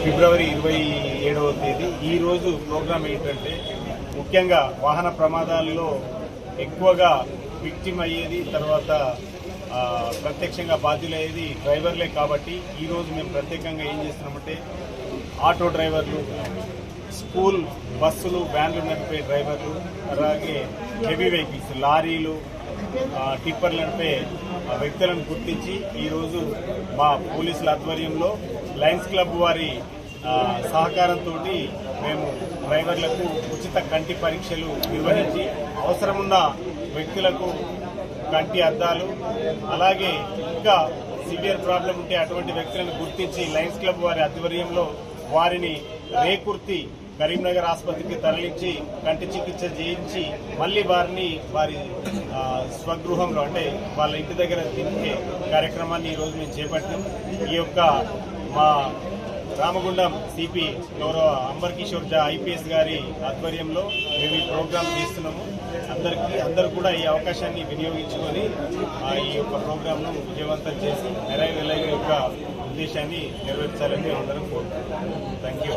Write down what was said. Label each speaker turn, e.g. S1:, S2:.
S1: ఫిబ్రవరి 27వ తేదీ. ఈరోజు ప్రోగ్రాం ఏంటంటే ముఖ్యంగా వాహన ప్రమాదాల్లో ఎక్కువగా విక్టిమ్ అయ్యేది, తర్వాత ప్రత్యక్షంగా బాధ్యులయ్యేది డ్రైవర్లే. కాబట్టి ఈరోజు మేము ప్రత్యేకంగా ఏం చేస్తున్నామంటే ఆటో డ్రైవర్లు, స్కూల్ బస్సులు, వ్యాన్లు నడిపే డ్రైవర్లు, అలాగే హెవీ వెహికల్స్, లారీలు, టిప్పర్లు నడిపే వ్యక్తులను గుర్తించి ఈరోజు మా పోలీసుల ఆధ్వర్యంలో లయన్స్ క్లబ్ వారి సహకారంతో మేము డ్రైవర్లకు ఉచిత కంటి పరీక్షలు నిర్వహించి అవసరమున్న వ్యక్తులకు కంటి అద్దాలు, అలాగే ఇంకా సివియర్ ప్రాబ్లం ఉంటే అటువంటి వ్యక్తులను గుర్తించి లయన్స్ క్లబ్ వారి ఆధ్వర్యంలో వారిని రేకుర్తి కరీంనగర్ ఆసుపత్రికి తరలించి కంటి చికిత్స చేయించి మళ్ళీ వారిని వారి స్వగృహంలో అంటే వాళ్ళ ఇంటి దగ్గర దింపే కార్యక్రమాన్ని ఈరోజు మేము చేపట్టాం. ఈ యొక్క మా రామగుండం సిపి గౌరవ అంబర్ కిషోర్ జా ఐపీఎస్ గారి ఆధ్వర్యంలో మేము ఈ ప్రోగ్రాం చేస్తున్నాము. అందరూ కూడా ఈ అవకాశాన్ని వినియోగించుకొని ఈ యొక్క ప్రోగ్రాంను విజయవంతం చేసి నెరవేర్ల యొక్క ఉద్దేశాన్ని నెరవేర్చాలని అందరం కోరుకుంటున్నాం. Thank you.